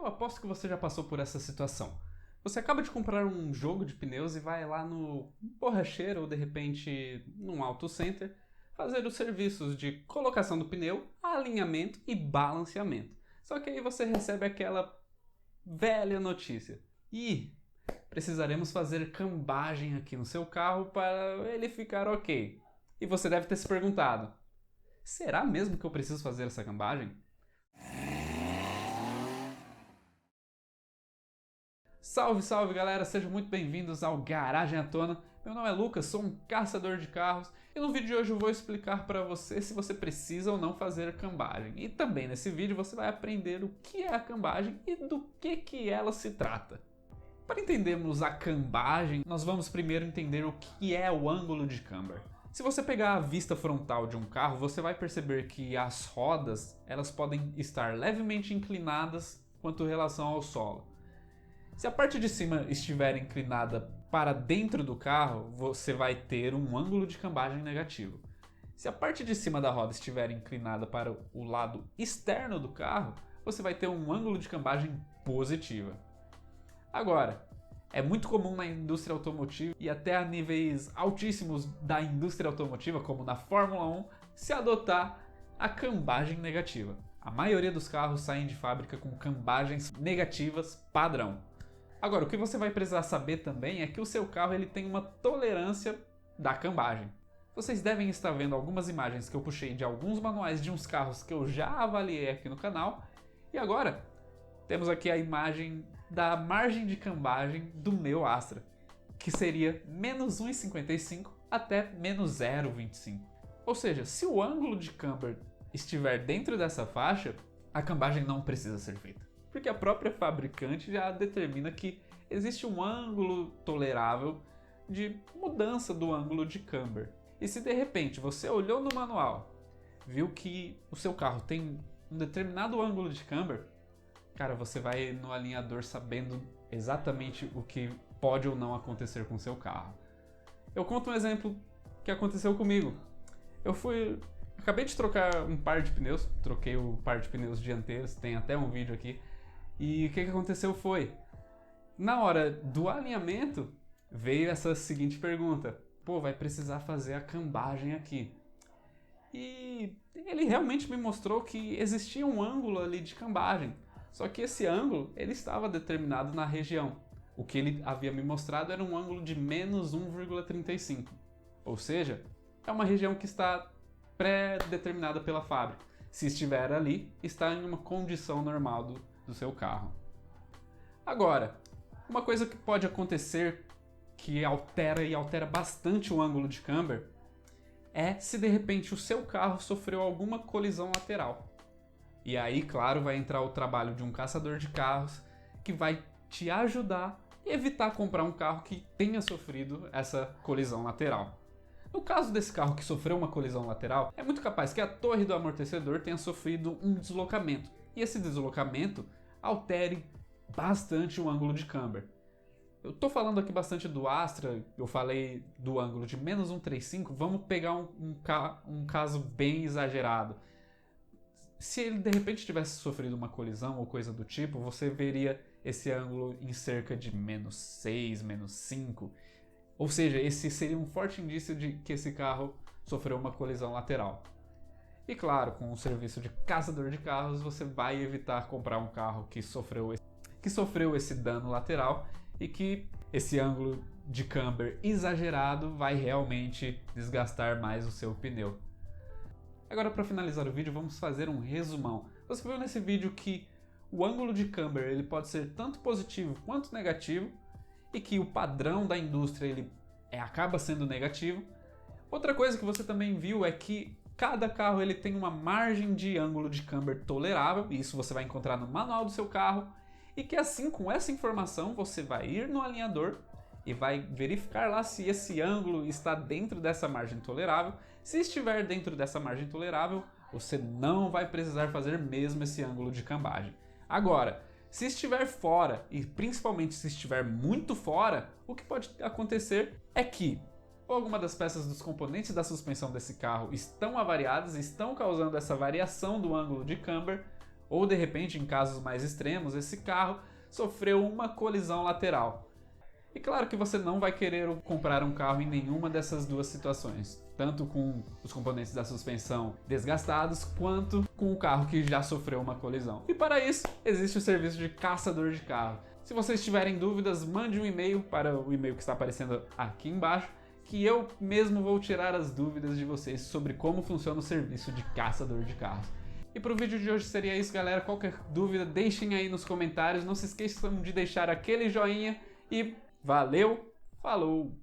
Eu aposto que você já passou por essa situação. Você acaba de comprar um jogo de pneus e vai lá no borracheiro ou de repente num auto center fazer os serviços de colocação do pneu, alinhamento e balanceamento. Só que aí você recebe aquela velha notícia. Precisaremos fazer cambagem aqui no seu carro para ele ficar ok. E você deve ter se perguntado: será mesmo que eu preciso fazer essa cambagem? Salve, salve galera, sejam muito bem-vindos ao Garagem à Tona. Meu nome é Lucas, sou um caçador de carros e no vídeo de hoje eu vou explicar para você se você precisa ou não fazer cambagem. E também nesse vídeo você vai aprender o que é a cambagem e do que ela se trata. Para entendermos a cambagem, nós vamos primeiro entender o que é o ângulo de camber. Se você pegar a vista frontal de um carro, você vai perceber que as rodas elas podem estar levemente inclinadas quanto em relação ao solo. Se a parte de cima estiver inclinada para dentro do carro, você vai ter um ângulo de cambagem negativo. Se a parte de cima da roda estiver inclinada para o lado externo do carro, você vai ter um ângulo de cambagem positiva. Agora, é muito comum na indústria automotiva e até a níveis altíssimos da indústria automotiva, como na Fórmula 1, se adotar a cambagem negativa. A maioria dos carros saem de fábrica com cambagens negativas padrão. Agora, o que você vai precisar saber também é que o seu carro ele tem uma tolerância da cambagem. Vocês devem estar vendo algumas imagens que eu puxei de alguns manuais de uns carros que eu já avaliei aqui no canal. E agora, temos aqui a imagem da margem de cambagem do meu Astra, que seria menos 1,55 até menos 0,25. Ou seja, se o ângulo de camber estiver dentro dessa faixa, a cambagem não precisa ser feita. Porque a própria fabricante já determina que existe um ângulo tolerável de mudança do ângulo de camber. E se de repente você olhou no manual, viu que o seu carro tem um determinado ângulo de camber, cara, você vai no alinhador sabendo exatamente o que pode ou não acontecer com o seu carro. Eu conto um exemplo que aconteceu comigo. Acabei de trocar um par de pneus, troquei o par de pneus dianteiros, tem até um vídeo aqui. E o que aconteceu foi, na hora do alinhamento, veio essa seguinte pergunta: pô, vai precisar fazer a cambagem aqui. E ele realmente me mostrou que existia um ângulo ali de cambagem, só que esse ângulo ele estava determinado na região. O que ele havia me mostrado era um ângulo de menos 1,35, ou seja, é uma região que está pré-determinada pela fábrica. Se estiver ali, está em uma condição normal do seu carro. Agora, uma coisa que pode acontecer que altera bastante o ângulo de camber é se de repente o seu carro sofreu alguma colisão lateral. E aí, claro, vai entrar o trabalho de um caçador de carros que vai te ajudar a evitar comprar um carro que tenha sofrido essa colisão lateral. No caso desse carro que sofreu uma colisão lateral, é muito capaz que a torre do amortecedor tenha sofrido um deslocamento. E esse deslocamento altere bastante o ângulo de camber. Eu estou falando aqui bastante do Astra, eu falei do ângulo de menos 1,35, vamos pegar um caso bem exagerado. Se ele de repente tivesse sofrido uma colisão ou coisa do tipo, você veria esse ângulo em cerca de menos 6, menos 5. Ou seja, esse seria um forte indício de que esse carro sofreu uma colisão lateral. E claro, com o serviço de caçador de carros, você vai evitar comprar um carro que sofreu esse dano lateral e que esse ângulo de camber exagerado vai realmente desgastar mais o seu pneu. Agora, para finalizar o vídeo, vamos fazer um resumão. Você viu nesse vídeo que o ângulo de camber ele pode ser tanto positivo quanto negativo e que o padrão da indústria acaba sendo negativo. Outra coisa que você também viu é que cada carro ele tem uma margem de ângulo de camber tolerável, e isso você vai encontrar no manual do seu carro, e que assim, com essa informação, você vai ir no alinhador e vai verificar lá se esse ângulo está dentro dessa margem tolerável. Se estiver dentro dessa margem tolerável, você não vai precisar fazer mesmo esse ângulo de cambagem. Agora, se estiver fora, e principalmente se estiver muito fora, o que pode acontecer é que ou alguma das peças dos componentes da suspensão desse carro estão avariadas, estão causando essa variação do ângulo de camber, Ou de repente, em casos mais extremos, esse carro sofreu uma colisão lateral. E claro que você não vai querer comprar um carro em nenhuma dessas duas situações, tanto com os componentes da suspensão desgastados, quanto com o carro que já sofreu uma colisão. E para isso, existe o serviço de caçador de carro. Se vocês tiverem dúvidas, mande um e-mail para o e-mail que está aparecendo aqui embaixo, que eu mesmo vou tirar as dúvidas de vocês sobre como funciona o serviço de caçador de carros. E para o vídeo de hoje seria isso, galera. Qualquer dúvida, deixem aí nos comentários. Não se esqueçam de deixar aquele joinha e valeu, falou!